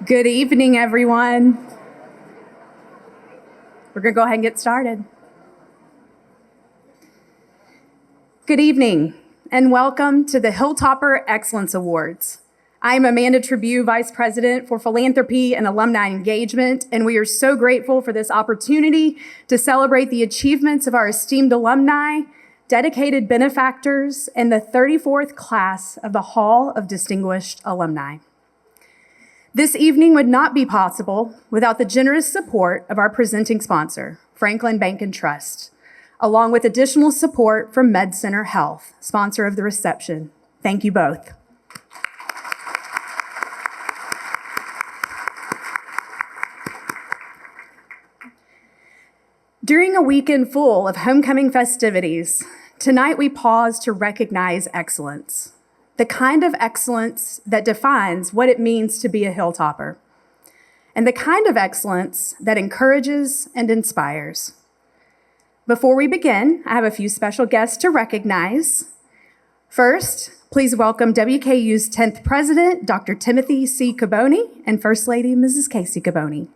Good evening, everyone. We're going to go ahead and get started. Good evening, and welcome to the Hilltopper Excellence Awards. I'm Amanda Tribune, Vice President for Philanthropy and Alumni Engagement, and we are so grateful for this opportunity to celebrate the achievements of our esteemed alumni, dedicated benefactors, and the 34th class of the Hall of Distinguished Alumni. This evening would not be possible without the generous support of our presenting sponsor, Franklin Bank and Trust, along with additional support from MedCenter Health, sponsor of the reception. Thank you both. During a weekend full of homecoming festivities, tonight we pause to recognize excellence. The kind of excellence that defines what it means to be a Hilltopper, and the kind of excellence that encourages and inspires. Before we begin, I have a few special guests to recognize. First, please welcome WKU's 10th President, Dr. Timothy C. Caboni, and First Lady, Mrs. Casey Caboni.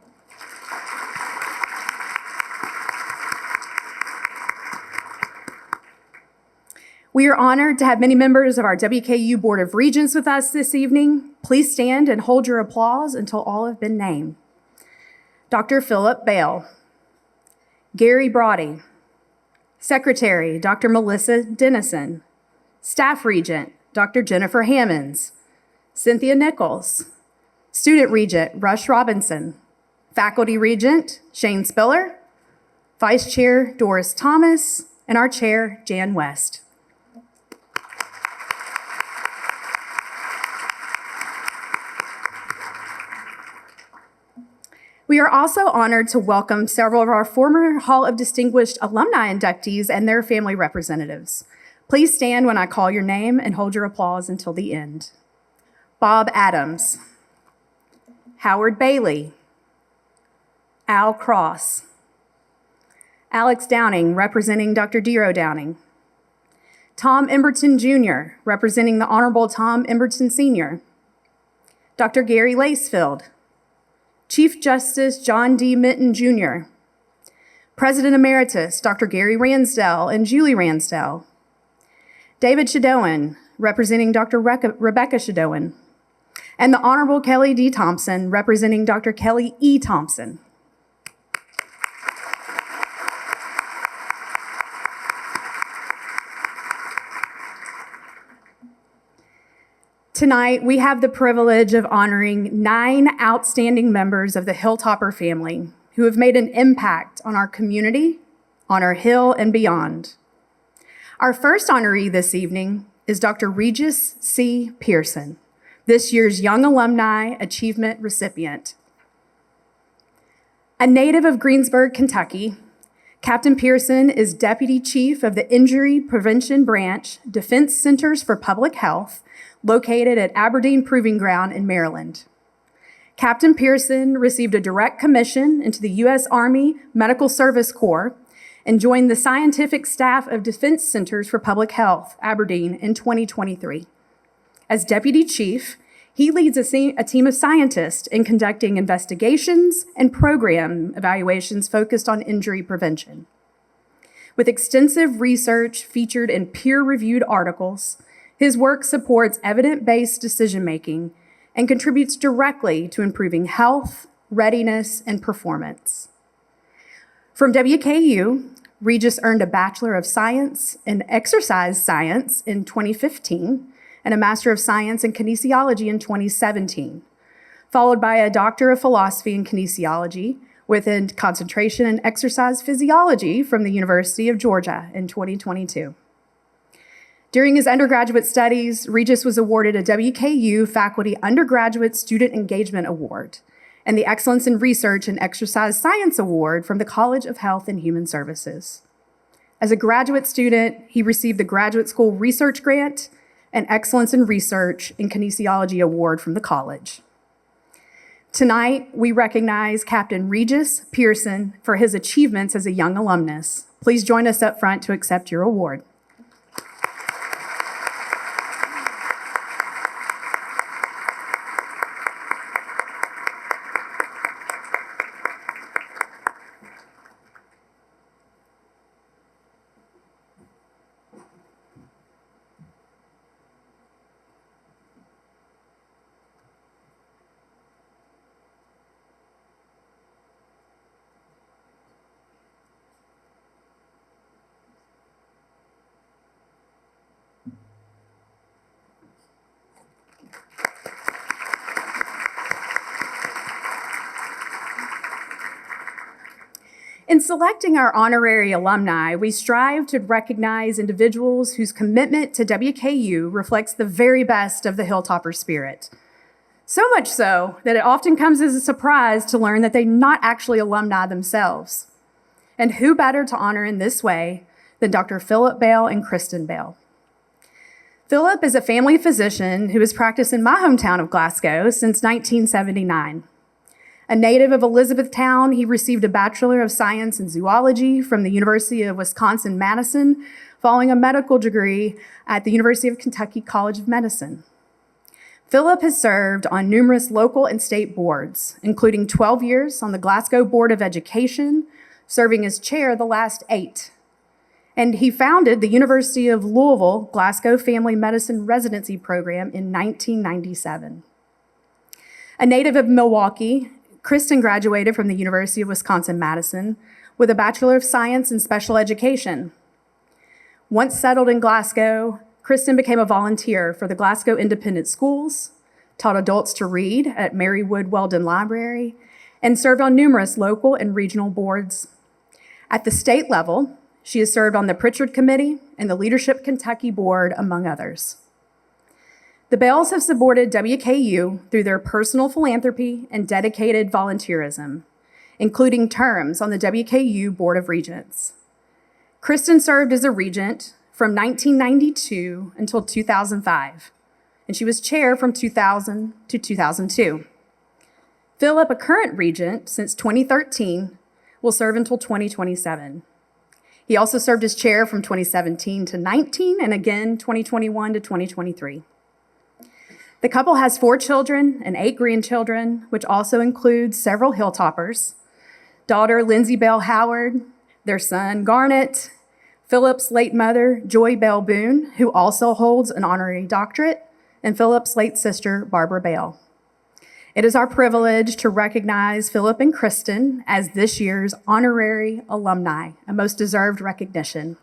We are honored to have many members of our WKU Board of Regents with us this evening. Please stand and hold your applause until all have been named. Dr. Philip Bale, Gary Brody, Secretary, Dr. Melissa Dennison, Staff Regent, Dr. Jennifer Hammonds, Cynthia Nichols, Student Regent, Rush Robinson, Faculty Regent, Shane Spiller, Vice Chair, Doris Thomas, and our Chair, Jan West. We are also honored to welcome several of our former Hall of Distinguished Alumni inductees and their family representatives. Please stand when I call your name and hold your applause until the end. Bob Adams, Howard Bailey, Al Cross, Alex Downing, representing Dr. Dero Downing, Tom Emberton Jr., representing the Honorable Tom Emberton Sr., Dr. Gary Lacefield, Chief Justice John D. Minton Jr., President Emeritus Dr. Gary Ransdell and Julie Ransdell, David Shadowan, representing Dr. Rebecca Shadowan, and the Honorable Kelly D. Thompson, representing Dr. Kelly E. Thompson. Tonight, we have the privilege of honoring 9 outstanding members of the Hilltopper family who have made an impact on our community, on our Hill, and beyond. Our first honoree this evening is Dr. Regis C. Pearson, this year's Young Alumni Achievement recipient. A native of Greensburg, Kentucky, Captain Pearson is Deputy Chief of the Injury Prevention Branch, Defense Centers for Public Health, located at Aberdeen Proving Ground in Maryland. Captain Pearson received a direct commission into the U.S. Army Medical Service Corps and joined the scientific staff of Defense Centers for Public Health, Aberdeen, in 2023. As Deputy Chief, he leads a team of scientists in conducting investigations and program evaluations focused on injury prevention. With extensive research featured in peer-reviewed articles, his work supports evidence-based decision-making and contributes directly to improving health, readiness, and performance. From WKU, Regis earned a Bachelor of Science in Exercise Science in 2015 and a Master of Science in Kinesiology in 2017, followed by a Doctor of Philosophy in Kinesiology with a concentration in Exercise Physiology from the University of Georgia in 2022. During his undergraduate studies, Regis was awarded a WKU Faculty Undergraduate Student Engagement Award and the Excellence in Research and Exercise Science Award from the College of Health and Human Services. As a graduate student, he received the Graduate School Research Grant and Excellence in Research in Kinesiology Award from the college. Tonight, we recognize Captain Regis Pearson for his achievements as a young alumnus. Please join us up front to accept your award. In selecting our honorary alumni, we strive to recognize individuals whose commitment to WKU reflects the very best of the Hilltopper spirit. So much so that it often comes as a surprise to learn that they're not actually alumni themselves. And who better to honor in this way than Dr. Philip Bale and Kristen Bale? Philip is a family physician who has practiced in my hometown of Glasgow since 1979. A native of Elizabethtown, he received a Bachelor of Science in Zoology from the University of Wisconsin-Madison, following a medical degree at the University of Kentucky College of Medicine. Philip has served on numerous local and state boards, including 12 years on the Glasgow Board of Education, serving as chair the last 8. And he founded the University of Louisville Glasgow Family Medicine Residency Program in 1997. A native of Milwaukee, Kristen graduated from the University of Wisconsin-Madison with a Bachelor of Science in Special Education. Once settled in Glasgow, Kristen became a volunteer for the Glasgow Independent Schools, taught adults to read at Mary Wood Weldon Library, and served on numerous local and regional boards. At the state level, she has served on the Pritchard Committee and the Leadership Kentucky Board, among others. The Bales have supported WKU through their personal philanthropy and dedicated volunteerism, including terms on the WKU Board of Regents. Kristen served as a regent from 1992 until 2005, and she was chair from 2000 to 2002. Philip, a current regent since 2013, will serve until 2027. He also served as chair from 2017 to 19 and again 2021 to 2023. The couple has 4 children and 8 grandchildren, which also includes several Hilltoppers, daughter Lindsay Bell Howard, their son Garnet, Philip's late mother Joy Bell Boone, who also holds an honorary doctorate, and Philip's late sister Barbara Bale. It is our privilege to recognize Philip and Kristen as this year's honorary alumni, a most deserved recognition.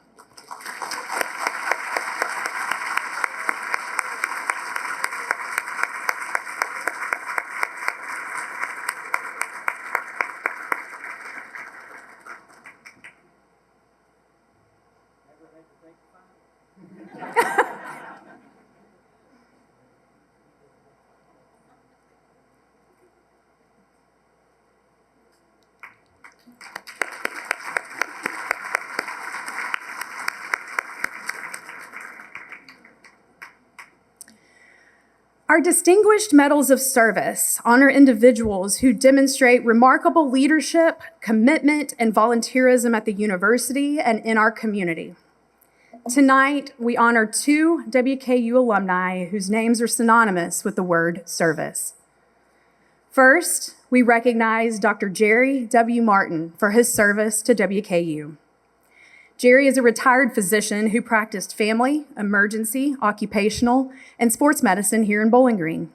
Our distinguished medals of service honor individuals who demonstrate remarkable leadership, commitment, and volunteerism at the university and in our community. Tonight, we honor 2 WKU alumni whose names are synonymous with the word service. First, we recognize Dr. Jerry W. Martin for his service to WKU. Jerry is a retired physician who practiced family, emergency, occupational, and sports medicine here in Bowling Green.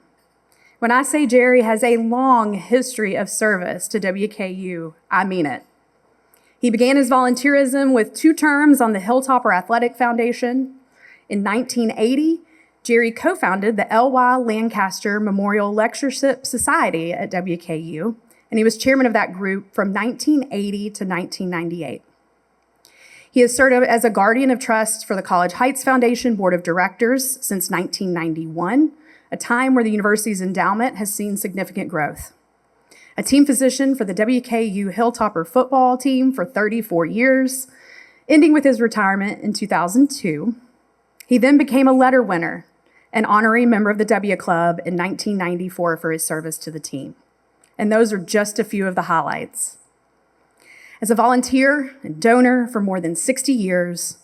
When I say Jerry has a long history of service to WKU, I mean it. He began his volunteerism with 2 terms on the Hilltopper Athletic Foundation. In 1980, Jerry co-founded the L.Y. Lancaster Memorial Lectureship Society at WKU, and he was chairman of that group from 1980 to 1998. He has served as a guardian of trust for the College Heights Foundation Board of Directors since 1991, a time where the university's endowment has seen significant growth. A team physician for the WKU Hilltopper football team for 34 years, ending with his retirement in 2002. He then became a letter winner, an honorary member of the W Club in 1994 for his service to the team. And those are just a few of the highlights. As a volunteer and donor for more than 60 years,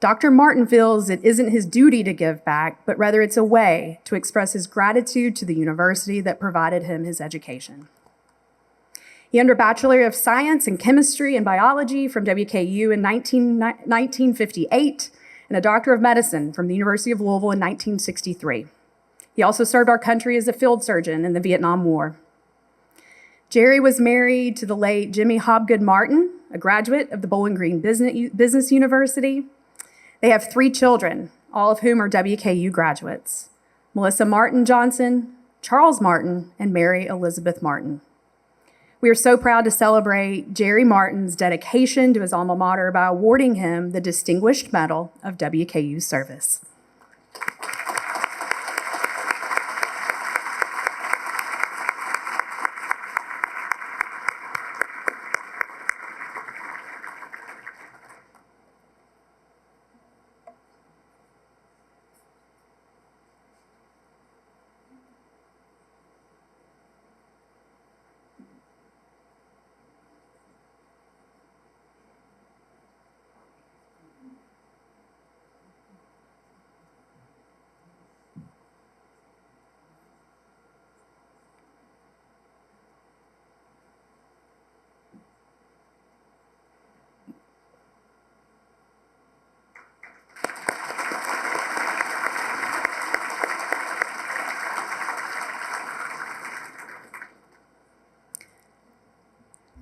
Dr. Martin feels it isn't his duty to give back, but rather it's a way to express his gratitude to the university that provided him his education. He earned a Bachelor of Science in Chemistry and Biology from WKU in 1958 and a Doctor of Medicine from the University of Louisville in 1963. He also served our country as a field surgeon in the Vietnam War. Jerry was married to the late Jimmy Hobgood Martin, a graduate of the Bowling Green Business University. They have 3 children, all of whom are WKU graduates: Melissa Martin Johnson, Charles Martin, and Mary Elizabeth Martin. We are so proud to celebrate Jerry Martin's dedication to his alma mater by awarding him the Distinguished Medal of WKU Service.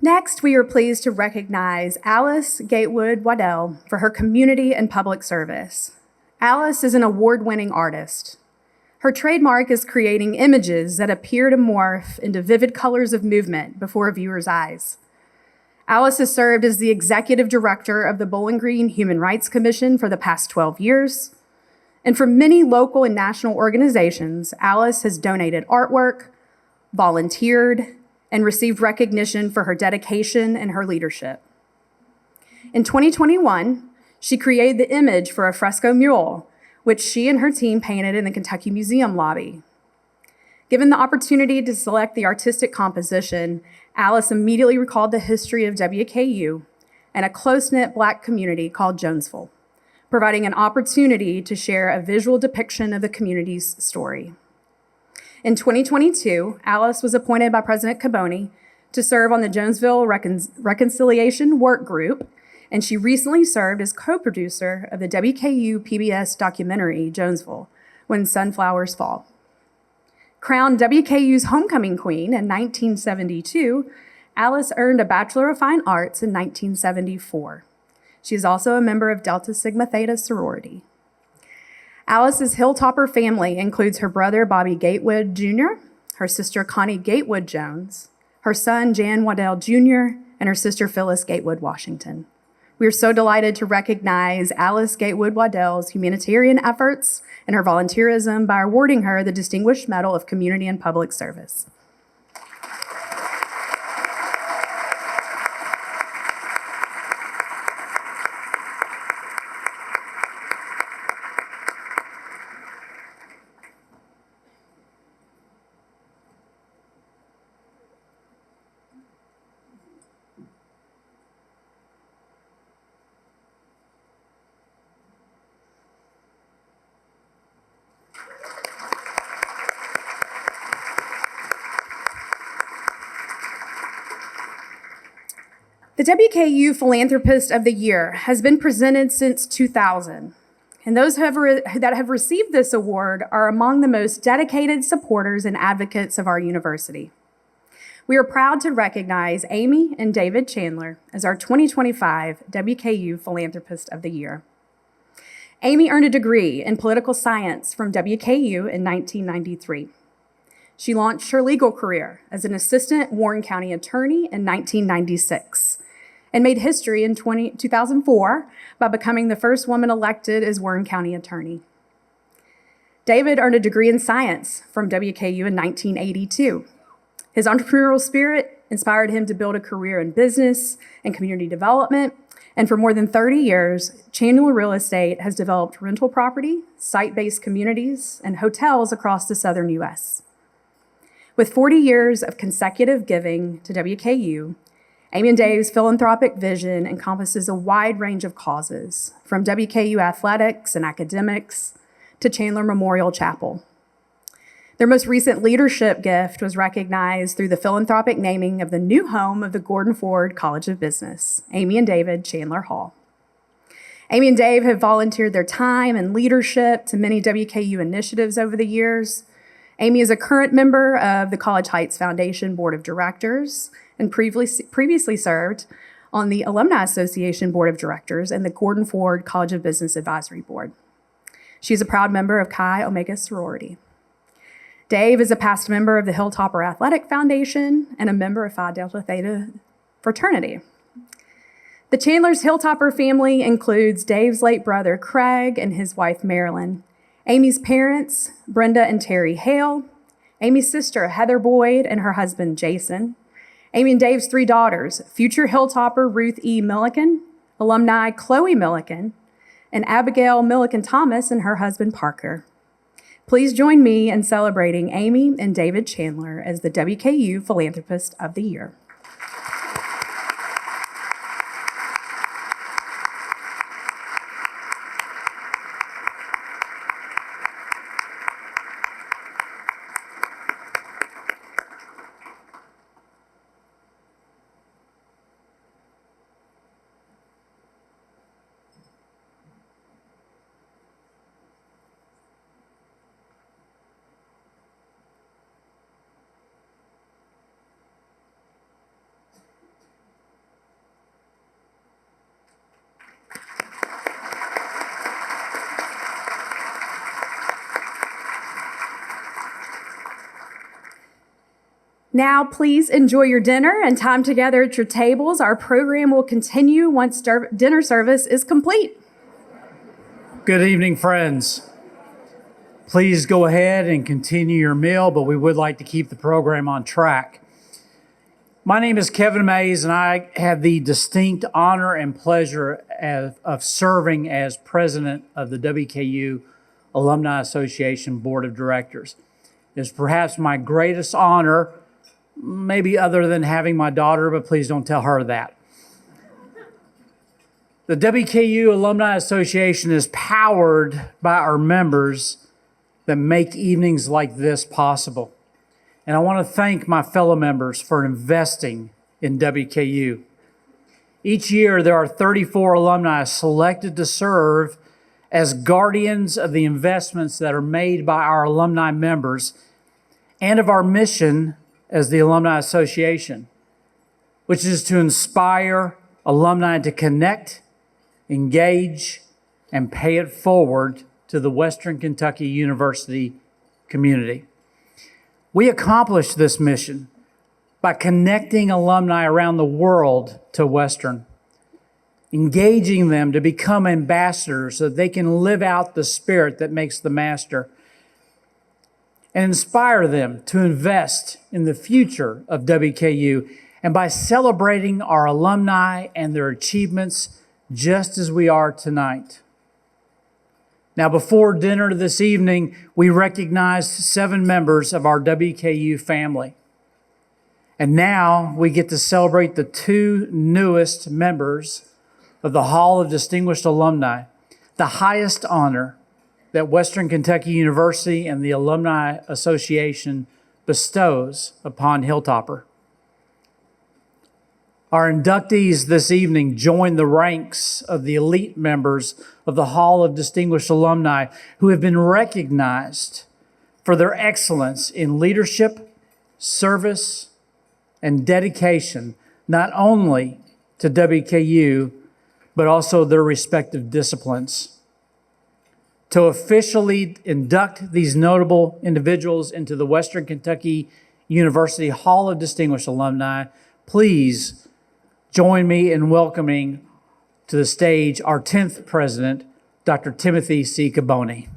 Next, we are pleased to recognize Alice Gatewood Waddell for her community and public service. Alice is an award-winning artist. Her trademark is creating images that appear to morph into vivid colors of movement before a viewer's eyes. Alice has served as the executive director of the Bowling Green Human Rights Commission for the past 12 years. And for many local and national organizations, Alice has donated artwork, volunteered, and received recognition for her dedication and her leadership. In 2021, she created the image for a fresco mural, which she and her team painted in the Kentucky Museum lobby. Given the opportunity to select the artistic composition, Alice immediately recalled the history of WKU and a close-knit Black community called Jonesville, providing an opportunity to share a visual depiction of the community's story. In 2022, Alice was appointed by President Caboni to serve on the Jonesville Reconciliation Work Group, and she recently served as co-producer of the WKU PBS documentary, Jonesville, When Sunflowers Fall. Crowned WKU's homecoming queen in 1972, Alice earned a Bachelor of Fine Arts in 1974. She is also a member of Delta Sigma Theta sorority. Alice's Hilltopper family includes her brother, Bobby Gatewood Jr., her sister, Connie Gatewood Jones, her son, Jan Waddell Jr., and her sister, Phyllis Gatewood Washington. We are so delighted to recognize Alice Gatewood Waddell's humanitarian efforts and her volunteerism by awarding her the Distinguished Medal of Community and Public Service. The WKU Philanthropist of the Year has been presented since 2000, and those that have received this award are among the most dedicated supporters and advocates of our university. We are proud to recognize Amy and David Chandler as our 2025 WKU Philanthropist of the Year. Amy earned a degree in political science from WKU in 1993. She launched her legal career as an assistant Warren County attorney in 1996 and made history in 2004 by becoming the first woman elected as Warren County attorney. David earned a degree in science from WKU in 1982. His entrepreneurial spirit inspired him to build a career in business and community development, and for more than 30 years, Chandler Real Estate has developed rental property, site-based communities, and hotels across the southern U.S. With 40 years of consecutive giving to WKU, Amy and Dave's philanthropic vision encompasses a wide range of causes, from WKU athletics and academics to Chandler Memorial Chapel. Their most recent leadership gift was recognized through the philanthropic naming of the new home of the Gordon Ford College of Business, Amy and David Chandler Hall. Amy and Dave have volunteered their time and leadership to many WKU initiatives over the years. Amy is a current member of the College Heights Foundation Board of Directors and previously served on the Alumni Association Board of Directors and the Gordon Ford College of Business Advisory Board. She's a proud member of Chi Omega sorority. Dave is a past member of the Hilltopper Athletic Foundation and a member of Phi Delta Theta fraternity. The Chandler's Hilltopper family includes Dave's late brother, Craig, and his wife, Marilyn, Amy's parents, Brenda and Terry Hale, Amy's sister, Heather Boyd, and her husband, Jason, Amy and Dave's 3 daughters, future Hilltopper Ruth E. Milliken, alumni Chloe Milliken, and Abigail Milliken-Thomas and her husband, Parker. Please join me in celebrating Amy and David Chandler as the WKU Philanthropist of the Year. Now, please enjoy your dinner and time together at your tables. Our program will continue once dinner service is complete. Good evening, friends. Please go ahead and continue your meal, but we would like to keep the program on track. My name is Kevin Mays, and I have the distinct honor and pleasure of serving as president of the WKU Alumni Association Board of Directors. It is perhaps my greatest honor, maybe other than having my daughter, but please don't tell her that. The WKU Alumni Association is powered by our members that make evenings like this possible. And I want to thank my fellow members for investing in WKU. Each year, there are 34 alumni selected to serve as guardians of the investments that are made by our alumni members and of our mission as the Alumni Association, which is to inspire alumni to connect, engage, and pay it forward to the Western Kentucky University community. We accomplish this mission by connecting alumni around the world to Western, engaging them to become ambassadors so that they can live out the spirit that makes the master, and inspire them to invest in the future of WKU, and by celebrating our alumni and their achievements just as we are tonight. Now, before dinner this evening, we recognized 7 members of our WKU family. And now we get to celebrate the 2 newest members of the Hall of Distinguished Alumni, the highest honor that Western Kentucky University and the Alumni Association bestows upon Hilltopper. Our inductees this evening join the ranks of the elite members of the Hall of Distinguished Alumni who have been recognized for their excellence in leadership, service, and dedication, not only to WKU, but also their respective disciplines. To officially induct these notable individuals into the Western Kentucky University Hall of Distinguished Alumni, please join me in welcoming to the stage our 10th president, Dr. Timothy C. Caboni.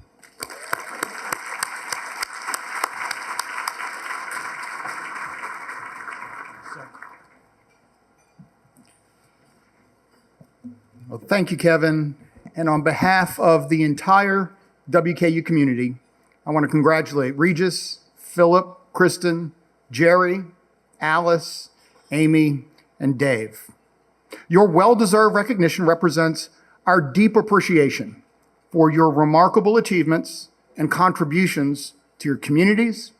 Well, thank you, Kevin. And on behalf of the entire WKU community, I want to congratulate Regis, Philip, Kristen, Jerry, Alice, Amy, and Dave. Your well-deserved recognition represents our deep appreciation for your remarkable achievements and contributions to your communities,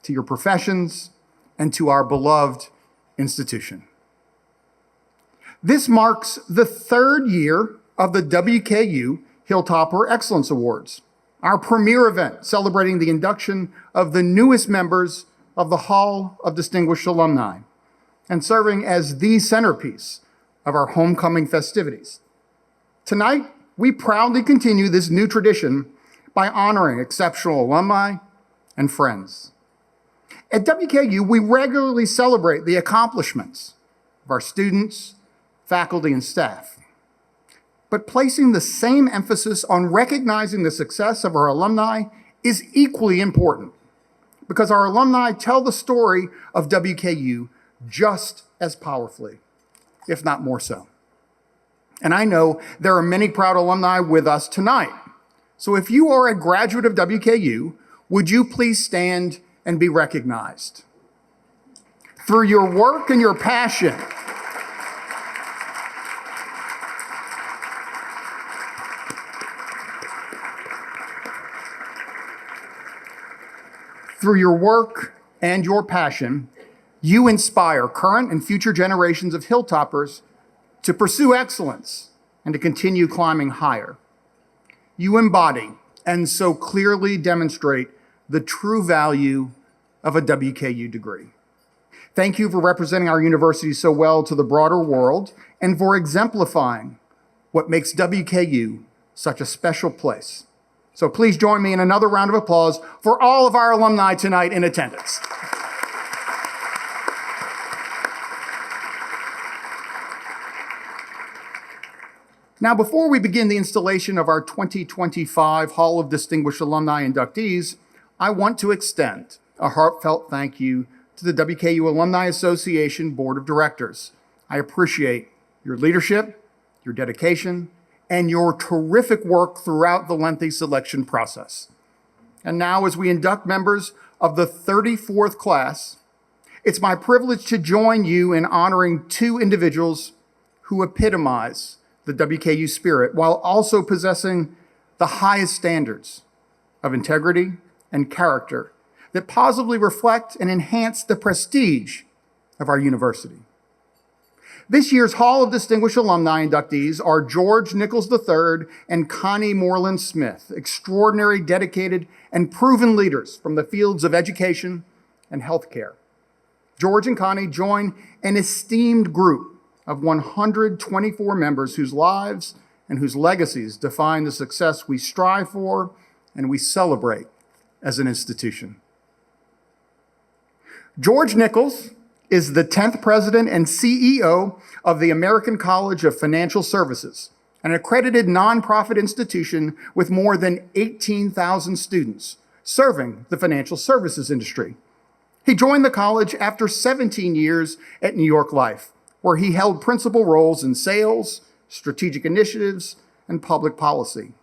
to your professions, and to our beloved institution. This marks the 3rd year of the WKU Hilltopper Excellence Awards, our premier event celebrating the induction of the newest members of the Hall of Distinguished Alumni and serving as the centerpiece of our homecoming festivities. Tonight, we proudly continue this new tradition by honoring exceptional alumni and friends. At WKU, we regularly celebrate the accomplishments of our students, faculty, and staff. But placing the same emphasis on recognizing the success of our alumni is equally important because our alumni tell the story of WKU just as powerfully, if not more so. And I know there are many proud alumni with us tonight. So if you are a graduate of WKU, would you please stand and be recognized? Through your work and your passion, you inspire current and future generations of Hilltoppers to pursue excellence and to continue climbing higher. You embody and so clearly demonstrate the true value of a WKU degree. Thank you for representing our university so well to the broader world and for exemplifying what makes WKU such a special place. So please join me in another round of applause for all of our alumni tonight in attendance. Now, before we begin the installation of our 2025 Hall of Distinguished Alumni inductees, I want to extend a heartfelt thank you to the WKU Alumni Association Board of Directors. I appreciate your leadership, your dedication, and your terrific work throughout the lengthy selection process. And now, as we induct members of the 34th class, it's my privilege to join you in honoring two individuals who epitomize the WKU spirit while also possessing the highest standards of integrity and character that positively reflect and enhance the prestige of our university. This year's Hall of Distinguished Alumni inductees are George Nichols III and Connie Moreland Smith, extraordinary, dedicated, and proven leaders from the fields of education and healthcare. George and Connie join an esteemed group of 124 members whose lives and whose legacies define the success we strive for and we celebrate as an institution. George Nichols is the 10th president and CEO of the American College of Financial Services, an accredited nonprofit institution with more than 18,000 students serving the financial services industry. He joined the college after 17 years at New York Life, where he held principal roles in sales, strategic initiatives, and public policy.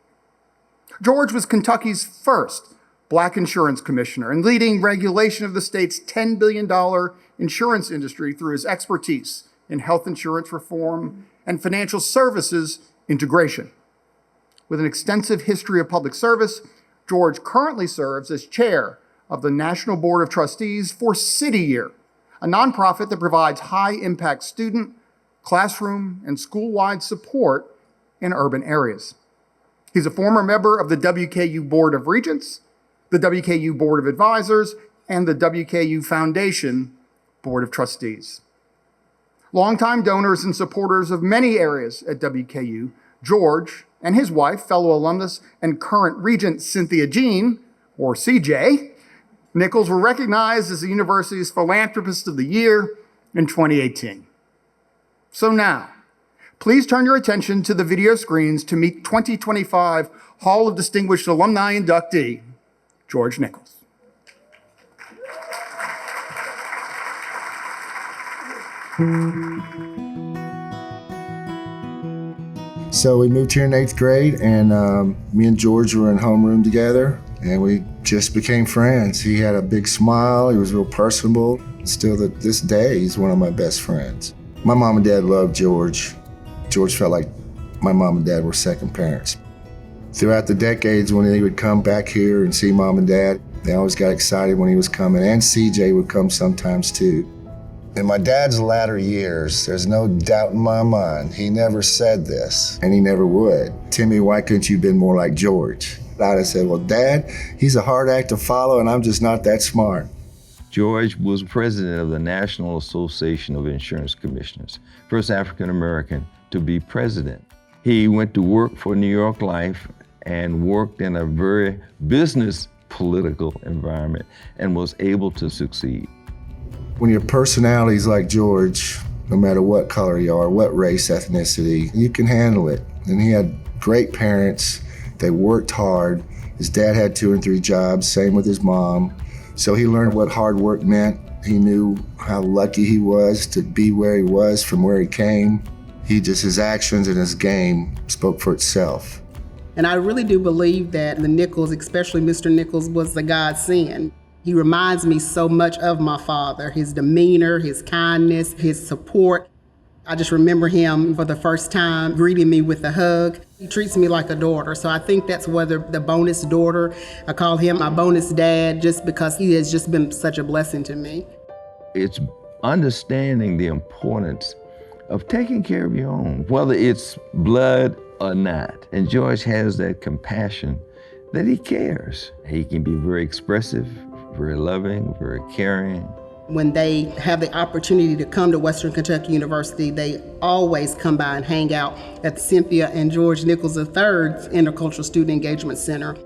George was Kentucky's first Black insurance commissioner and leading regulation of the state's $10 billion insurance industry through his expertise in health insurance reform and financial services integration. With an extensive history of public service, George currently serves as chair of the National Board of Trustees for City Year, a nonprofit that provides high-impact student, classroom, and school-wide support in urban areas. He's a former member of the WKU Board of Regents, the WKU Board of Advisors, and the WKU Foundation Board of Trustees. Longtime donors and supporters of many areas at WKU, George and his wife, fellow alumnus and current regent Cynthia Jean, or CJ, Nichols were recognized as the university's Philanthropist of the Year in 2018. So now, please turn your attention to the video screens to meet 2025 Hall of Distinguished Alumni inductee, George Nichols. So we moved here in 8th grade, and me and George were in homeroom together, and we just became friends. He had a big smile, he was real personable. Still to this day, he's one of my best friends. My mom and dad loved George. George felt like my mom and dad were second parents. Throughout the decades when he would come back here and see mom and dad, they always got excited when he was coming, and CJ would come sometimes too. In my dad's latter years, there's no doubt in my mind, he never said this, and he never would. Timmy, why couldn't you have been more like George? I'd have said, well, Dad, he's a hard act to follow, and I'm just not that smart. George was president of the National Association of Insurance Commissioners, first African American to be president. He went to work for New York Life and worked in a very business political environment and was able to succeed. When your personality's like George, no matter what color you are, what race, ethnicity, you can handle it. And he had great parents. They worked hard. His dad had 2 and 3 jobs, same with his mom. So he learned what hard work meant. He knew how lucky he was to be where he was from where he came. His actions and his game spoke for itself. And I really do believe that the Nichols, especially Mr. Nichols, was the godsend. He reminds me so much of my father, his demeanor, his kindness, his support. I just remember him for the first time greeting me with a hug. He treats me like a daughter, so I think that's whether the bonus daughter, I call him my bonus dad just because he has just been such a blessing to me. It's understanding the importance of taking care of your own, whether it's blood or not. And George has that compassion that he cares. He can be very expressive, very loving, very caring. When they have the opportunity to come to Western Kentucky University, they always come by and hang out at the Cynthia and George Nichols III's Intercultural Student Engagement Center.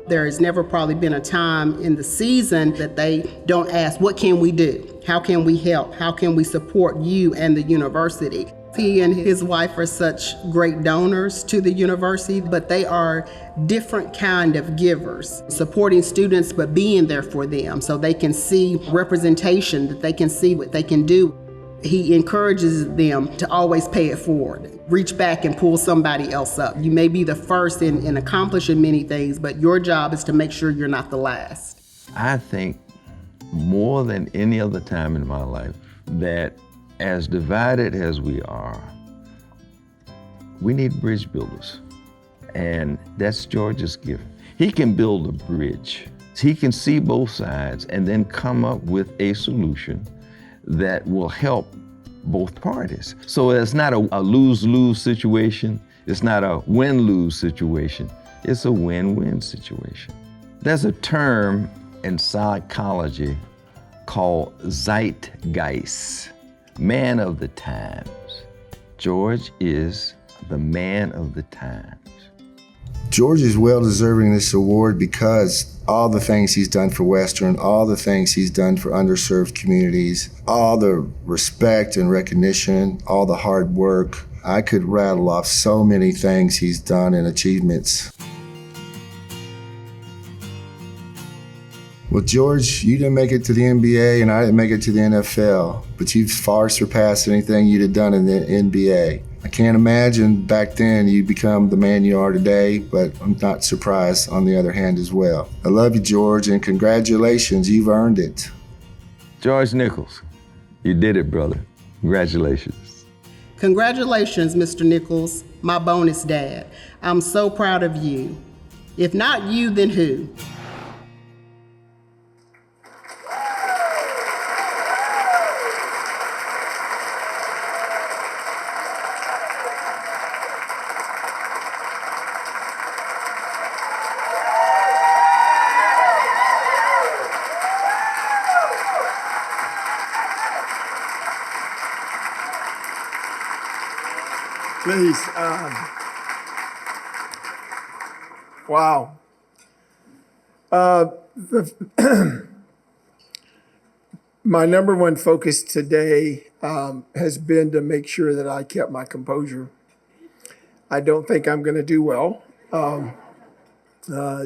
There has never probably been a time in the season that they don't ask, what can we do? How can we help? How can we support you and the university? He and his wife are such great donors to the university, but they are different kind of givers, supporting students but being there for them so they can see representation, that they can see what they can do. He encourages them to always pay it forward. Reach back and pull somebody else up. You may be the first in accomplishing many things, but your job is to make sure you're not the last. I think more than any other time in my life that as divided as we are, we need bridge builders. And that's George's gift. He can build a bridge. He can see both sides and then come up with a solution that will help both parties. So it's not a lose-lose situation. It's not a win-lose situation. It's a win-win situation. There's a term in psychology called zeitgeist, man of the times. George is the man of the times. George is well deserving of this award because all the things he's done for Western, all the things he's done for underserved communities, all the respect and recognition, all the hard work. I could rattle off so many things he's done and achievements. Well, George, you didn't make it to the NBA and I didn't make it to the NFL, but you've far surpassed anything you'd have done in the NBA. I can't imagine back then you'd become the man you are today, but I'm not surprised on the other hand as well. I love you, George, and congratulations, you've earned it. George Nichols, you did it, brother. Congratulations. Congratulations, Mr. Nichols, my bonus dad. I'm so proud of you. If not you, then who? Please. Wow. My number one focus today has been to make sure that I kept my composure. I don't think I'm going to do well.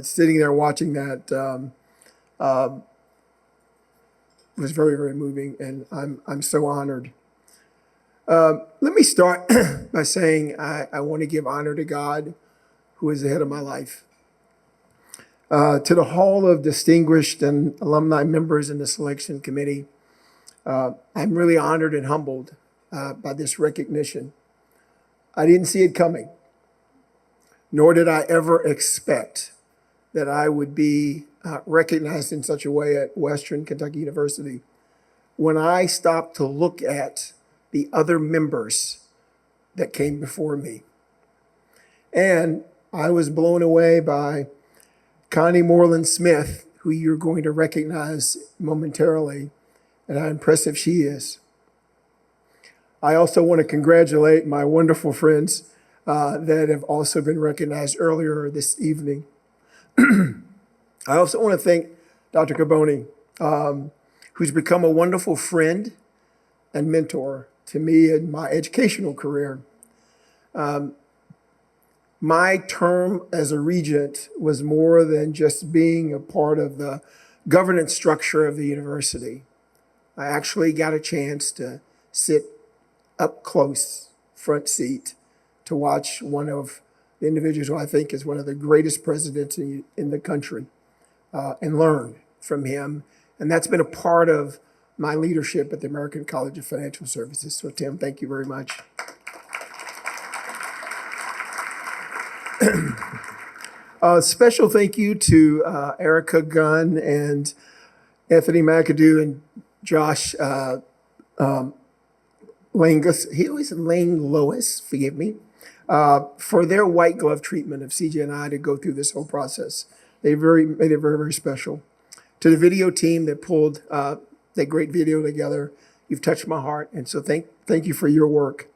Sitting there watching that was very, very moving, and I'm so honored. Let me start by saying I want to give honor to God, who is the head of my life. To the Hall of Distinguished and Alumni members in the selection committee, I'm really honored and humbled by this recognition. I didn't see it coming, nor did I ever expect that I would be recognized in such a way at Western Kentucky University. When I stopped to look at the other members that came before me. And I was blown away by Connie Moreland Smith, who you're going to recognize momentarily, and how impressive she is. I also want to congratulate my wonderful friends that have also been recognized earlier this evening. I also want to thank Dr. Carboni, who's become a wonderful friend and mentor to me in my educational career. My term as a regent was more than just being a part of the governance structure of the university. I actually got a chance to sit up close, front seat, to watch one of the individuals who I think is one of the greatest presidents in the country, and learn from him. And that's been a part of my leadership at the American College of Financial Services. So Tim, thank you very much. Special thank you to Erica Gunn and Anthony McAdoo and Josh Langlois, forgive me, for their white glove treatment of CJ and I to go through this whole process. They made it very, very special. To the video team that pulled that great video together, you've touched my heart, and so thank you for your work.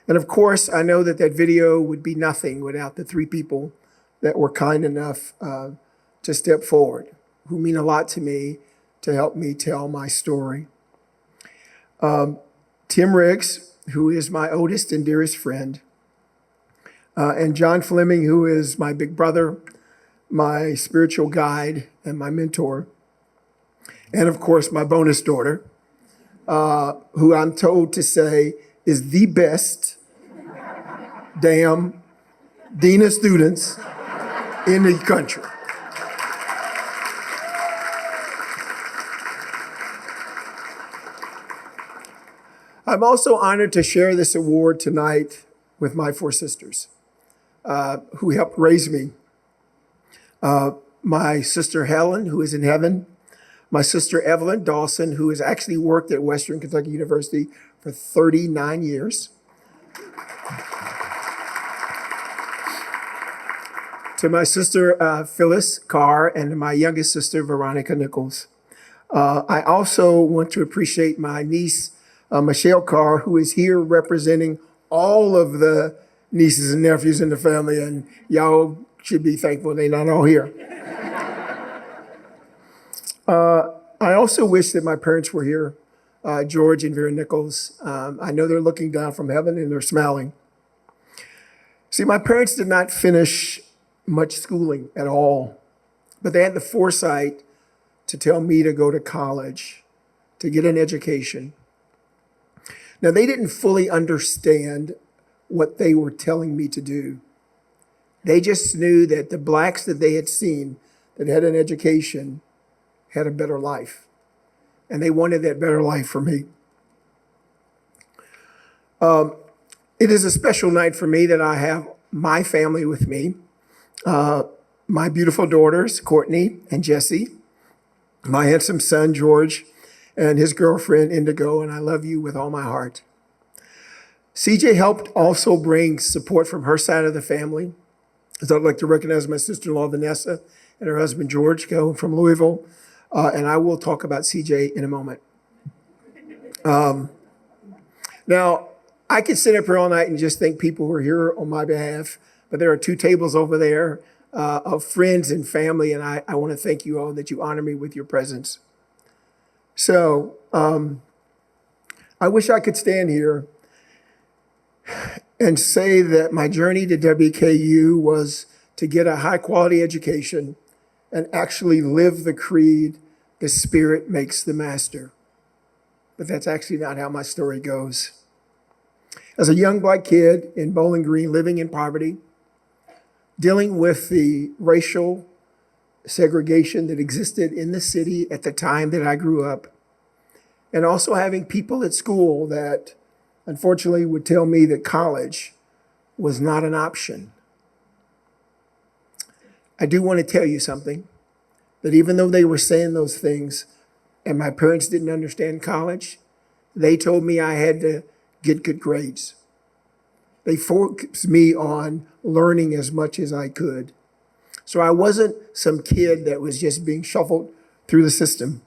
And of course, I know that video would be nothing without the three people that were kind enough to step forward, who mean a lot to me, to help me tell my story. Tim Riggs, who is my oldest and dearest friend, and John Fleming, who is my big brother, my spiritual guide, and my mentor. And of course, my bonus daughter, who I'm told to say is the best damn dean of students in the country. I'm also honored to share this award tonight with my four sisters, who helped raise me. My sister Helen, who is in heaven, my sister Evelyn Dawson, who has actually worked at Western Kentucky University for 39 years. To my sister Phyllis Carr and my youngest sister Veronica Nichols. I also want to appreciate my niece Michelle Carr, who is here representing all of the nieces and nephews in the family, and y'all should be thankful they're not all here. I also wish that my parents were here, George and Vera Nichols. I know they're looking down from heaven and they're smiling. See, my parents did not finish much schooling at all, but they had the foresight to tell me to go to college, to get an education. Now, they didn't fully understand what they were telling me to do. They just knew that the blacks that they had seen that had an education had a better life. And they wanted that better life for me. It is a special night for me that I have my family with me. My beautiful daughters, Courtney and Jessie, my handsome son, George, and his girlfriend, Indigo, and I love you with all my heart. CJ helped also bring support from her side of the family. As I'd like to recognize my sister-in-law, Vanessa, and her husband, George, from Louisville. And I will talk about CJ in a moment. Now, I could sit up here all night and just thank people who are here on my behalf, but there are two tables over there of friends and family, and I want to thank you all that you honor me with your presence. So I wish I could stand here and say that my journey to WKU was to get a high quality education and actually live the creed, the spirit makes the master. But that's actually not how my story goes. As a young black kid in Bowling Green, living in poverty, dealing with the racial segregation that existed in the city at the time that I grew up, and also having people at school that unfortunately would tell me that college was not an option. I do want to tell you something, that even though they were saying those things and my parents didn't understand college, they told me I had to get good grades. They focused me on learning as much as I could. So I wasn't some kid that was just being shuffled through the system.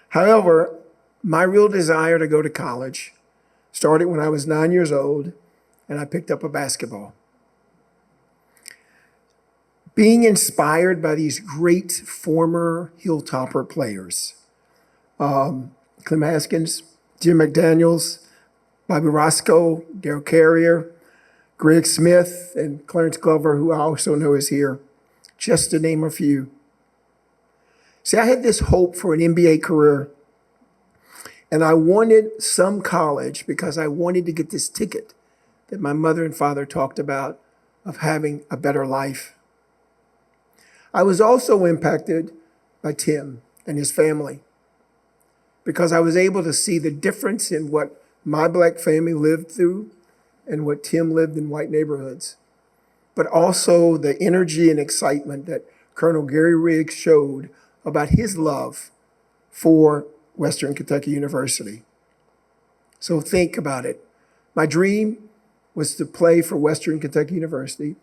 However, my real desire to go to college started when I was 9 years old and I picked up a basketball. being inspired by these great former Hilltopper players. Clem Haskins, Jim McDaniels, Bobby Roscoe, Darryl Carrier, Greg Smith, and Clarence Glover, who I also know is here, just to name a few. See, I had this hope for an NBA career, and I wanted some college because I wanted to get this ticket that my mother and father talked about of having a better life. I was also impacted by Tim and his family because I was able to see the difference in what my black family lived through and what Tim lived in white neighborhoods, but also the energy and excitement that Colonel Gary Riggs showed about his love for Western Kentucky University. So think about it. My dream was to play for Western Kentucky University,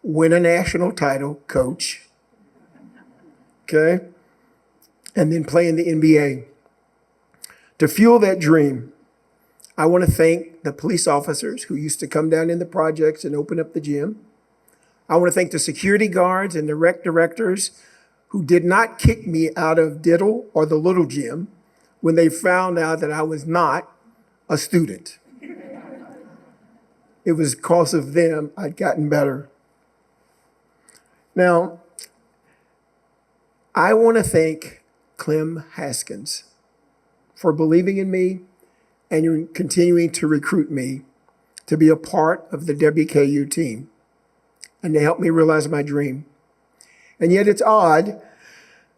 win a national title, coach, okay, and then play in the NBA. To fuel that dream, I want to thank the police officers who used to come down in the projects and open up the gym. I want to thank the security guards and the rec directors who did not kick me out of Diddle or the Little Gym when they found out that I was not a student. It was because of them I'd gotten better. Now, I want to thank Clem Haskins for believing in me and continuing to recruit me to be a part of the WKU team and to help me realize my dream. And yet it's odd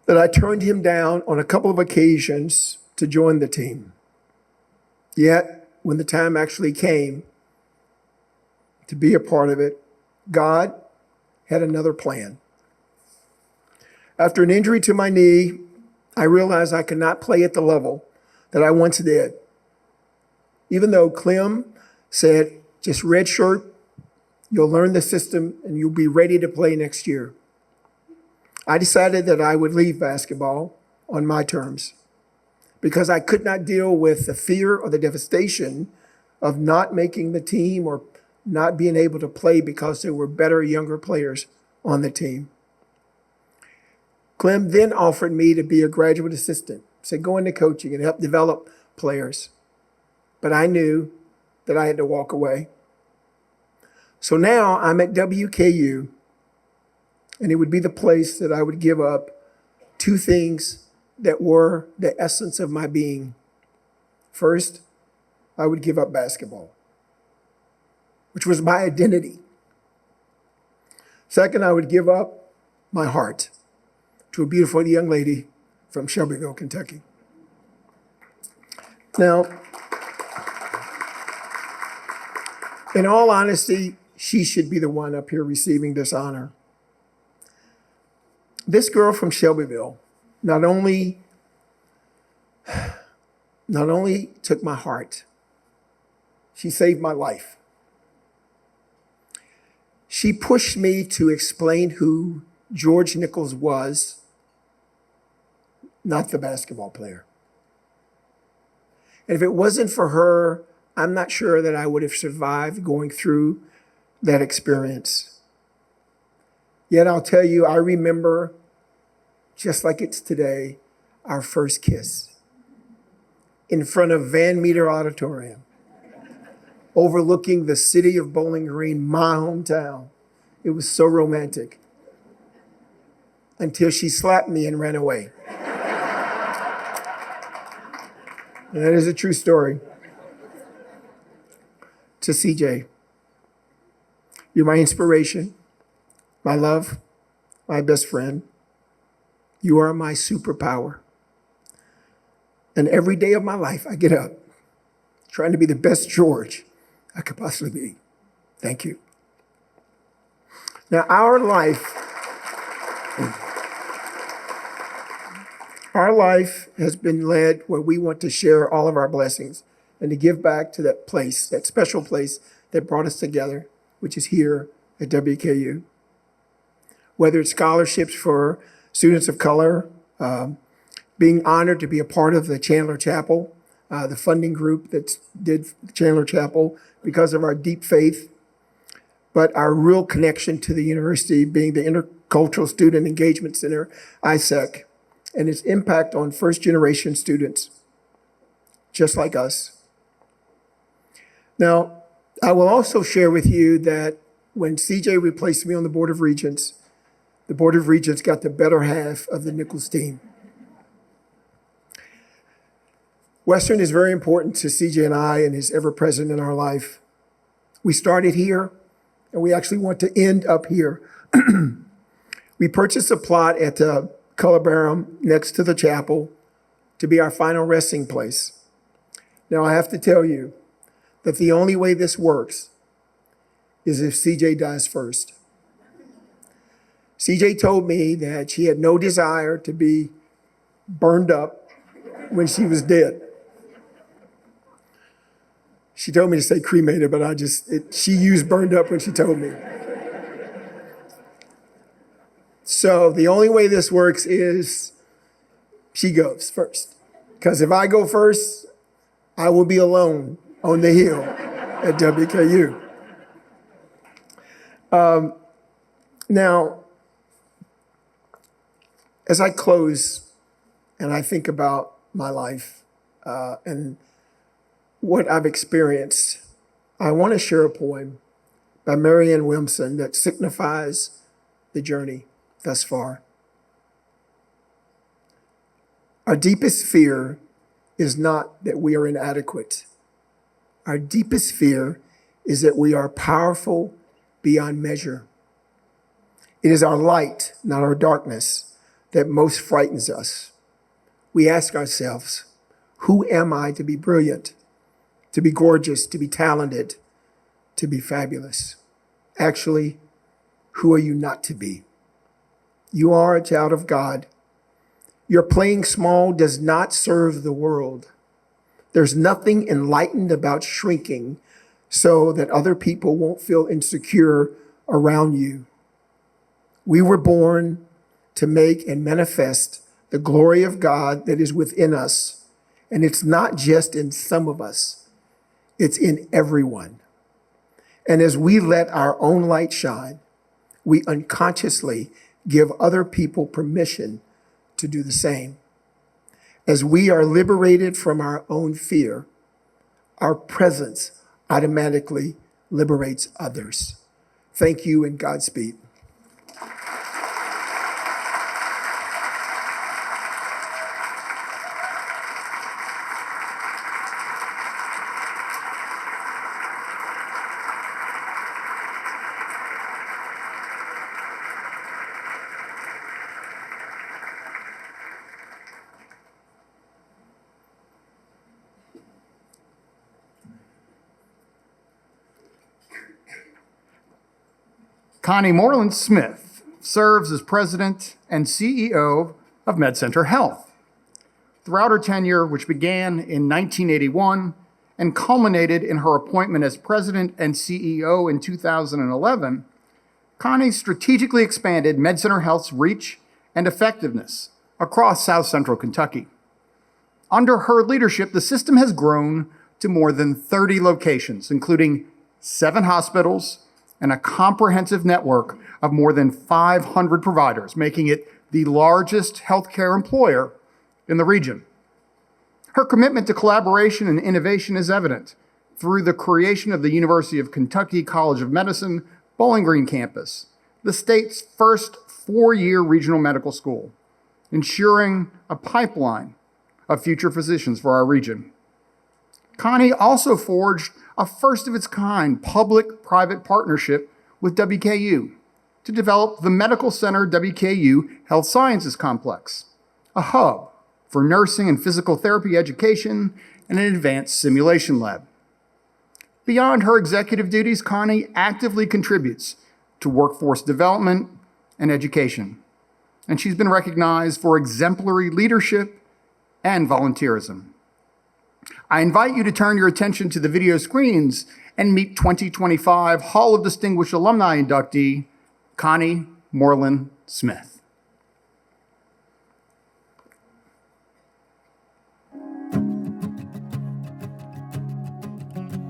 that I turned him down on a couple of occasions to join the team. Yet, when the time actually came to be a part of it, God had another plan. After an injury to my knee, I realized I could not play at the level that I once did. Even though Clem said, just redshirt, you'll learn the system and you'll be ready to play next year. I decided that I would leave basketball on my terms because I could not deal with the fear or the devastation of not making the team or not being able to play because there were better younger players on the team. Clem then offered me to be a graduate assistant, said go into coaching and help develop players. But I knew that I had to walk away. So now I'm at WKU, and it would be the place that I would give up two things that were the essence of my being. First, I would give up basketball, which was my identity. Second, I would give up my heart to a beautiful young lady from Shelbyville, Kentucky. Now, in all honesty, she should be the one up here receiving this honor. This girl from Shelbyville not only took my heart, she saved my life. She pushed me to explain who George Nichols was, not the basketball player. And if it wasn't for her, I'm not sure that I would have survived going through that experience. Yet I'll tell you, I remember, just like it's today, our first kiss in front of Van Meter Auditorium, overlooking the city of Bowling Green, my hometown. It was so romantic. Until she slapped me and ran away. And that is a true story. To CJ, you're my inspiration, my love, my best friend. You are my superpower. And every day of my life, I get up trying to be the best George I could possibly be. Thank you. Now, our life has been led where we want to share all of our blessings and to give back to that place, that special place that brought us together, which is here at WKU. Whether it's scholarships for students of color, being honored to be a part of the Chandler Chapel, the funding group that did Chandler Chapel because of our deep faith, but our real connection to the university being the Cultural Student Engagement Center, ISEC, and its impact on first-generation students, just like us. Now, I will also share with you that when CJ replaced me on the Board of Regents got the better half of the Nichols team. Western is very important to CJ and I and is ever present in our life. We started here, and we actually want to end up here. We purchased a plot at Columbarium next to the chapel to be our final resting place. Now, I have to tell you that the only way this works is if CJ dies first. CJ told me that she had no desire to be burned up when she was dead. She told me to say cremated, but she used burned up when she told me. So the only way this works is she goes first. Because if I go first, I will be alone on the hill at WKU. Now, as I close and I think about my life and what I've experienced, I want to share a poem by Marianne Williamson that signifies the journey thus far. Our deepest fear is not that we are inadequate. Our deepest fear is that we are powerful beyond measure. It is our light, not our darkness, that most frightens us. We ask ourselves, who am I to be brilliant, to be gorgeous, to be talented, to be fabulous? Actually, who are you not to be? You are a child of God. Your playing small does not serve the world. There's nothing enlightened about shrinking so that other people won't feel insecure around you. We were born to make and manifest the glory of God that is within us. And it's not just in some of us, it's in everyone. And as we let our own light shine, we unconsciously give other people permission to do the same. As we are liberated from our own fear, our presence automatically liberates others. Thank you and Godspeed. Connie Moreland Smith serves as president and CEO of MedCenter Health. Throughout her tenure, which began in 1981 and culminated in her appointment as president and CEO in 2011, Connie strategically expanded MedCenter Health's reach and effectiveness across South Central Kentucky. Under her leadership, the system has grown to more than 30 locations, including 7 hospitals and a comprehensive network of more than 500 providers, making it the largest healthcare employer in the region. Her commitment to collaboration and innovation is evident through the creation of the University of Kentucky College of Medicine Bowling Green campus, the state's first 4-year regional medical school, ensuring a pipeline of future physicians for our region. Connie also forged a first-of-its-kind public-private partnership with WKU to develop the Medical Center WKU Health Sciences Complex, a hub for nursing and physical therapy education and an advanced simulation lab. Beyond her executive duties, Connie actively contributes to workforce development and education, and she's been recognized for exemplary leadership and volunteerism. I invite you to turn your attention to the video screens and meet 2025 Hall of Distinguished Alumni inductee, Connie Moreland Smith.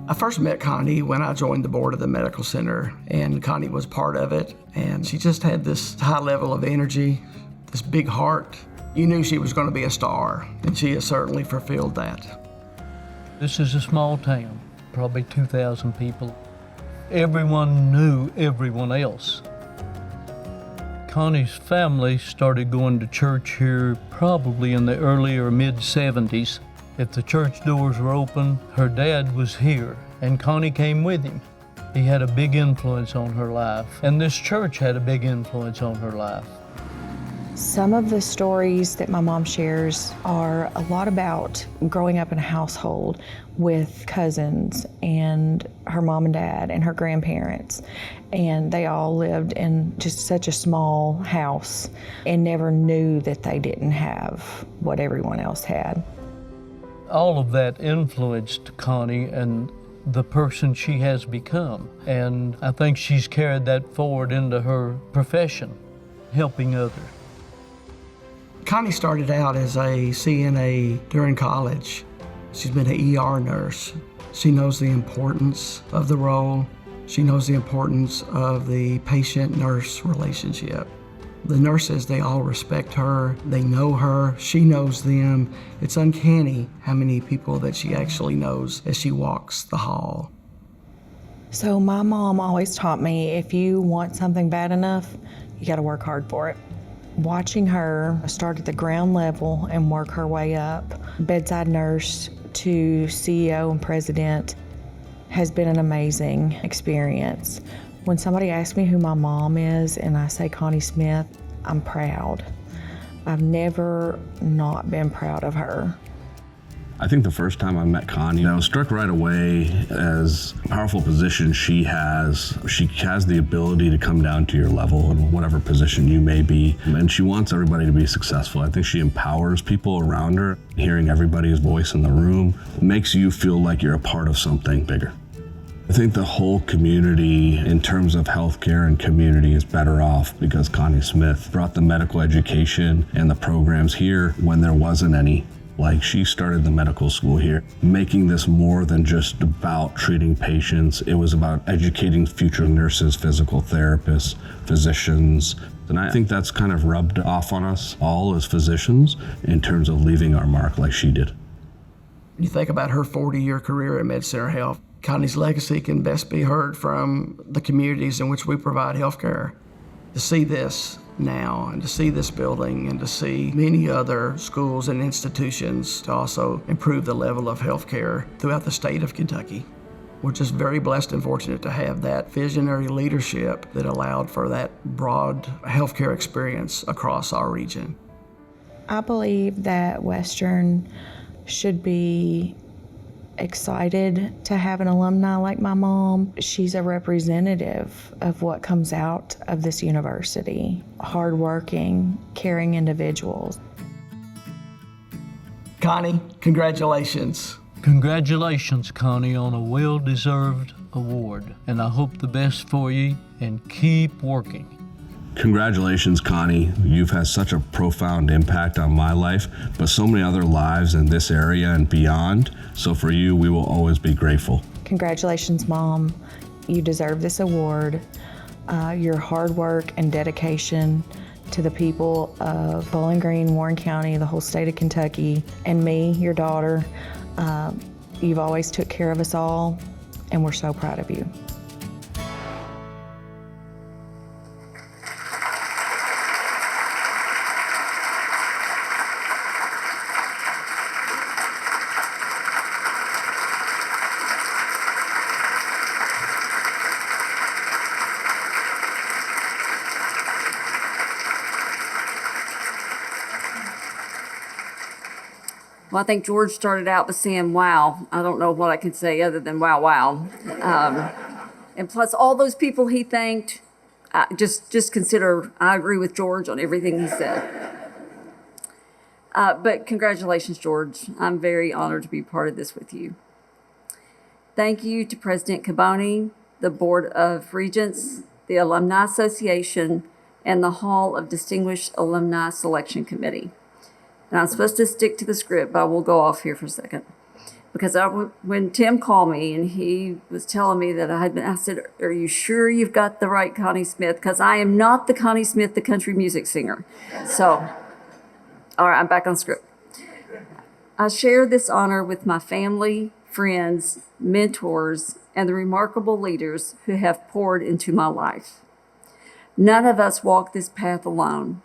I first met Connie when I joined the board of the medical center, and Connie was part of it. And she just had this high level of energy, this big heart. You knew she was going to be a star, and she has certainly fulfilled that. This is a small town, probably 2,000 people. Everyone knew everyone else. Connie's family started going to church here probably in the early or mid-70s. If the church doors were open, her dad was here, and Connie came with him. He had a big influence on her life, and this church had a big influence on her life. Some of the stories that my mom shares are a lot about growing up in a household with cousins and her mom and dad and her grandparents. And they all lived in just such a small house and never knew that they didn't have what everyone else had. All of that influenced Connie and the person she has become. And I think she's carried that forward into her profession, helping others. Connie started out as a CNA during college. She's been an ER nurse. She knows the importance of the role. She knows the importance of the patient-nurse relationship. The nurses, they all respect her. They know her. She knows them. It's uncanny how many people that she actually knows as she walks the hall. So my mom always taught me, if you want something bad enough, you gotta work hard for it. Watching her start at the ground level and work her way up, bedside nurse to CEO and president, has been an amazing experience. When somebody asks me who my mom is and I say Connie Smith, I'm proud. I've never not been proud of her. I think the first time I met Connie, I was struck right away as a powerful position she has. She has the ability to come down to your level in whatever position you may be, and she wants everybody to be successful. I think she empowers people around her. Hearing everybody's voice in the room makes you feel like you're a part of something bigger. I think the whole community, in terms of healthcare and community, is better off because Connie Smith brought the medical education and the programs here when there wasn't any. Like, she started the medical school here, making this more than just about treating patients. It was about educating future nurses, physical therapists, physicians. And I think that's kind of rubbed off on us all as physicians in terms of leaving our mark like she did. You think about her 40-year career at MedCenter Health. Connie's legacy can best be heard from the communities in which we provide health care. To see this now and to see this building and to see many other schools and institutions to also improve the level of health care throughout the state of Kentucky. We're just very blessed and fortunate to have that visionary leadership that allowed for that broad healthcare experience across our region. I believe that Western should be excited to have an alumni like my mom. She's a representative of what comes out of this university. Hardworking, caring individuals. Connie, congratulations. Congratulations, Connie, on a well-deserved award. And I hope the best for you, and keep working. Congratulations, Connie. You've had such a profound impact on my life, but so many other lives in this area and beyond. So for you, we will always be grateful. Congratulations, Mom. You deserve this award. Your hard work and dedication to the people of Bowling Green, Warren County, the whole state of Kentucky, and me, your daughter. You've always took care of us all, and we're so proud of you. Well, I think George started out by saying, wow. I don't know what I can say other than wow, wow. And plus all those people he thanked, just consider, I agree with George on everything he said. But congratulations, George. I'm very honored to be part of this with you. Thank you to President Caboni, the Board of Regents, the Alumni Association, and the Hall of Distinguished Alumni Selection Committee. And I'm supposed to stick to the script, but I will go off here for a second. Because when Tim called me and he was telling me that I said, "Are you sure you've got the right Connie Smith? Because I am not the Connie Smith, the country music singer." So, all right, I'm back on script. I share this honor with my family, friends, mentors, and the remarkable leaders who have poured into my life. None of us walk this path alone,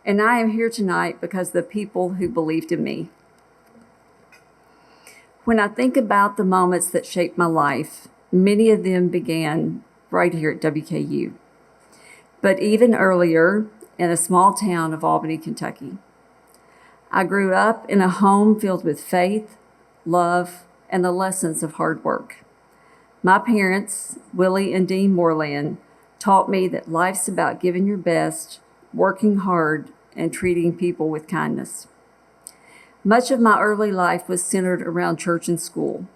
and I am here tonight because of the people who believed in me. When I think about the moments that shaped my life, many of them began right here at WKU, but even earlier in a small town of Albany, Kentucky. I grew up in a home filled with faith, love, and the lessons of hard work. My parents, Willie and Dean Moreland, taught me that life's about giving your best, working hard, and treating people with kindness. Much of my early life was centered around church and school.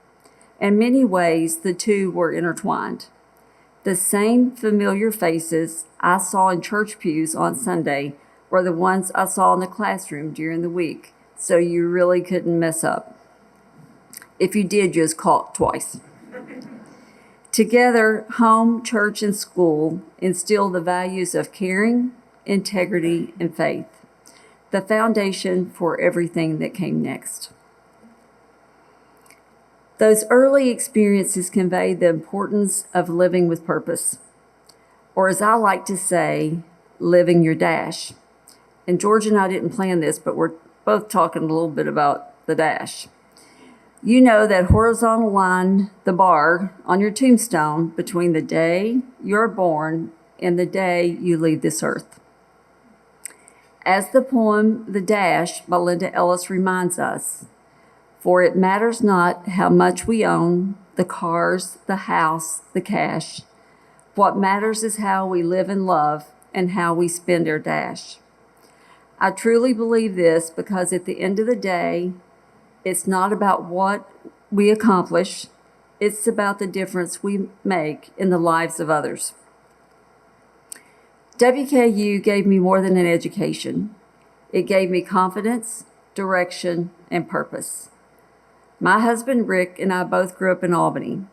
In many ways, the two were intertwined. The same familiar faces I saw in church pews on Sunday were the ones I saw in the classroom during the week, so you really couldn't mess up. If you did, you was caught twice. Together, home, church, and school instill the values of caring, integrity, and faith, the foundation for everything that came next. Those early experiences conveyed the importance of living with purpose, or as I like to say, living your dash. And George and I didn't plan this, but we're both talking a little bit about the dash. You know that horizontal line, the bar on your tombstone between the day you're born and the day you leave this earth. As the poem The Dash by Linda Ellis reminds us, for it matters not how much we own, the cars, the house, the cash. What matters is how we live and love and how we spend our dash. I truly believe this because at the end of the day, it's not about what we accomplish, it's about the difference we make in the lives of others. WKU gave me more than an education. It gave me confidence, direction, and purpose. My husband, Rick, and I both grew up in Albany.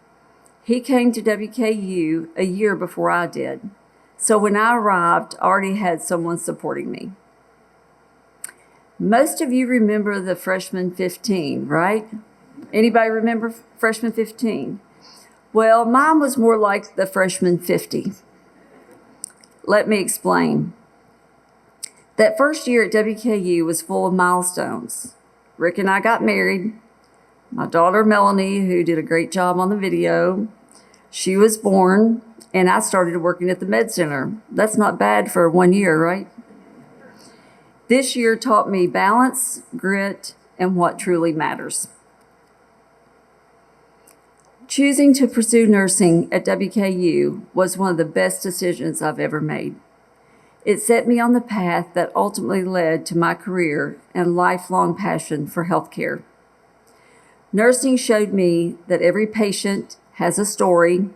He came to WKU a year before I did. So when I arrived, I already had someone supporting me. Most of you remember the freshman 15, right? Anybody remember freshman 15? Well, mine was more like the freshman 50. Let me explain. That first year at WKU was full of milestones. Rick and I got married. My daughter, Melanie, who did a great job on the video, she was born, and I started working at the Med Center. That's not bad for 1 year, right? This year taught me balance, grit, and what truly matters. Choosing to pursue nursing at WKU was one of the best decisions I've ever made. It set me on the path that ultimately led to my career and lifelong passion for healthcare. Nursing showed me that every patient has a story,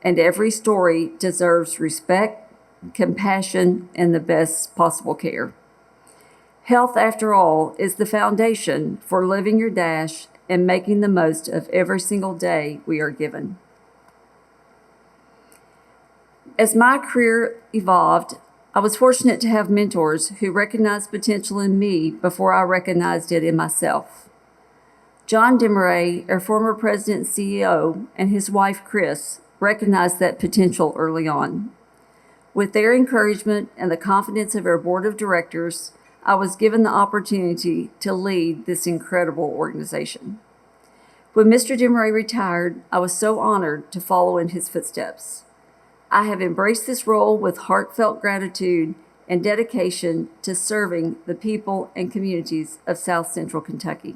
and every story deserves respect, compassion, and the best possible care. Health, after all, is the foundation for living your dash and making the most of every single day we are given. As my career evolved, I was fortunate to have mentors who recognized potential in me before I recognized it in myself. John Demeray, our former president and CEO, and his wife, Chris, recognized that potential early on. With their encouragement and the confidence of our board of directors, I was given the opportunity to lead this incredible organization. When Mr. Demeray retired, I was so honored to follow in his footsteps. I have embraced this role with heartfelt gratitude and dedication to serving the people and communities of South Central Kentucky.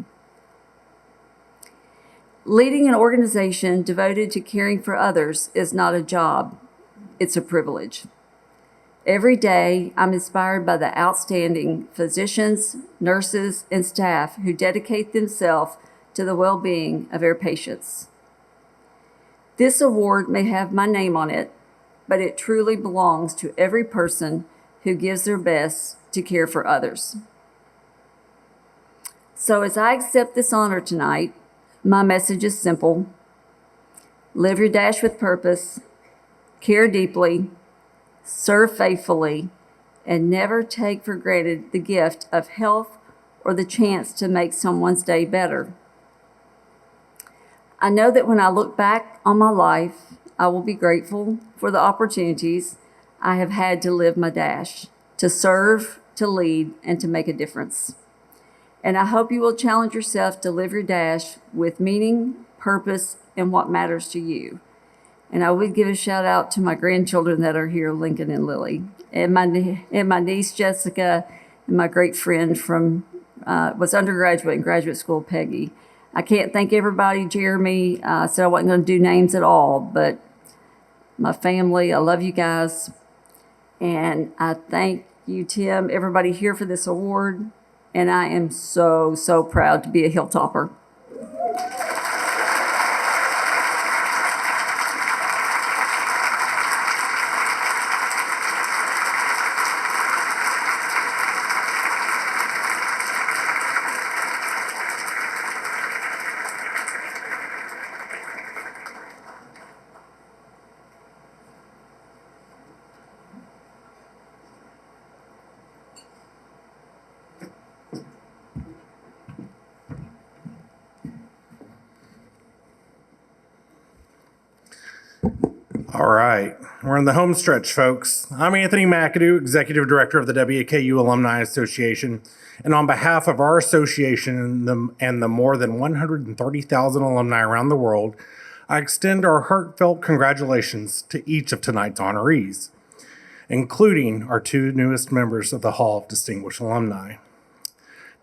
Leading an organization devoted to caring for others is not a job, it's a privilege. Every day, I'm inspired by the outstanding physicians, nurses, and staff who dedicate themselves to the well-being of our patients. This award may have my name on it, but it truly belongs to every person who gives their best to care for others. So as I accept this honor tonight, My message is simple. Live your dash with purpose, care deeply, serve faithfully, and never take for granted the gift of health or the chance to make someone's day better. I know that when I look back on my life, I will be grateful for the opportunities I have had to live my dash, to serve, to lead, and to make a difference. And I hope you will challenge yourself to live your dash with meaning, purpose, and what matters to you. And I would give a shout out to my grandchildren that are here, Lincoln and Lily, and my niece Jessica, and my great friend from was undergraduate and graduate school, Peggy. I can't thank everybody. Jeremy said I wasn't going to do names at all, but my family, I love you guys, and I thank you, Tim, everybody here for this award, and I am so, so proud to be a Hilltopper. All right, we're in the home stretch, folks. I'm Anthony McAdoo, Executive Director of the WKU Alumni Association, and on behalf of our association and the more than 130,000 alumni around the world, I extend our heartfelt congratulations to each of tonight's honorees, including our two newest members of the Hall of Distinguished Alumni.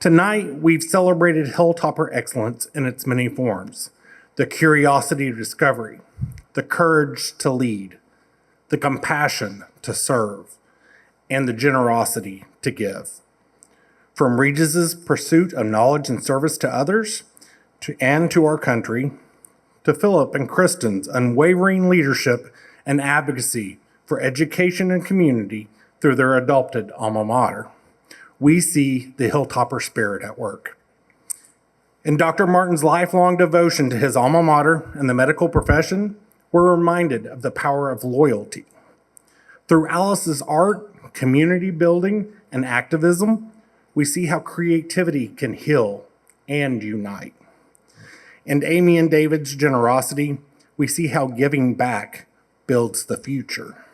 Tonight, we've celebrated Hilltopper excellence in its many forms: the curiosity to discovery, the courage to lead, the compassion to serve, and the generosity to give. From Regis's pursuit of knowledge and service to others, to our country, to Philip and Kristen's unwavering leadership and advocacy for education and community through their adopted alma mater, we see the Hilltopper spirit at work. In Dr. Martin's lifelong devotion to his alma mater and the medical profession, we're reminded of the power of loyalty. Through Alice's art, community building, and activism, we see how creativity can heal and unite. In Amy and David's generosity, we see how giving back builds the future.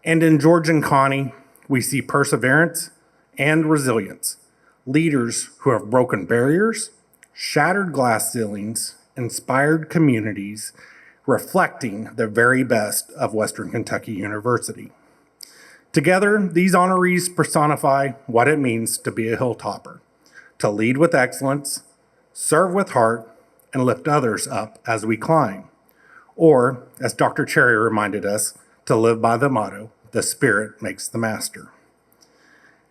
And in George and Connie, we see perseverance and resilience, leaders who have broken barriers, shattered glass ceilings, inspired communities, reflecting the very best of Western Kentucky University. Together, these honorees personify what it means to be a Hilltopper, to lead with excellence, serve with heart, and lift others up as we climb. Or, as Dr. Cherry reminded us, to live by the motto, the spirit makes the master.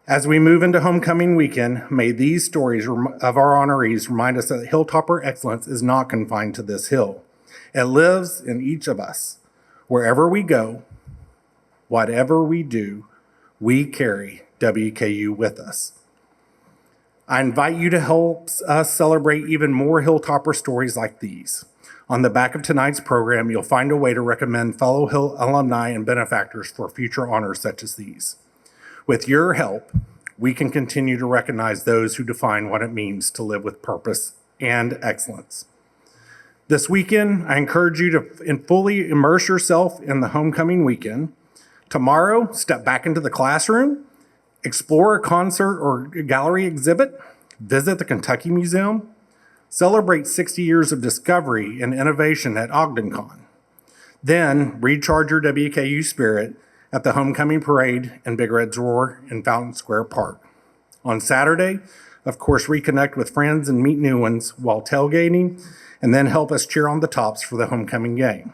As we move into homecoming weekend, may these stories of our honorees remind us that Hilltopper excellence is not confined to this hill. It lives in each of us. Wherever we go, whatever we do, we carry WKU with us. I invite you to help us celebrate even more Hilltopper stories like these. On the back of tonight's program, you'll find a way to recommend fellow Hill alumni and benefactors for future honors such as these. With your help, we can continue to recognize those who define what it means to live with purpose and excellence. This weekend, I encourage you to fully immerse yourself in the homecoming weekend. Tomorrow, step back into the classroom, explore a concert or gallery exhibit, visit the Kentucky Museum, celebrate 60 years of discovery and innovation at OgdenCon. Then, recharge your WKU spirit at the homecoming parade in Big Red's Roar in Fountain Square Park. On Saturday, of course, reconnect with friends and meet new ones while tailgating, and then help us cheer on the Tops for the homecoming game.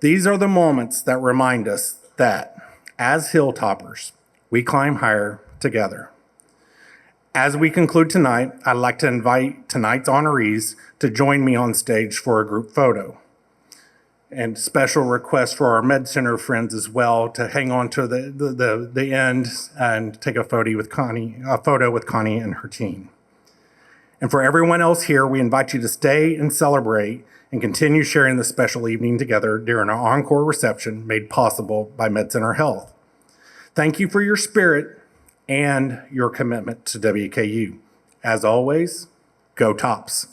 These are the moments that remind us that, as Hilltoppers, we climb higher together. As we conclude tonight, I'd like to invite tonight's honorees to join me on stage for a group photo. And special request for our Med Center friends as well to hang on to the end and take a photo with Connie and her team. And for everyone else here, we invite you to stay and celebrate and continue sharing this special evening together during our encore reception made possible by MedCenter Health. Thank you for your spirit and your commitment to WKU. As always, go Tops.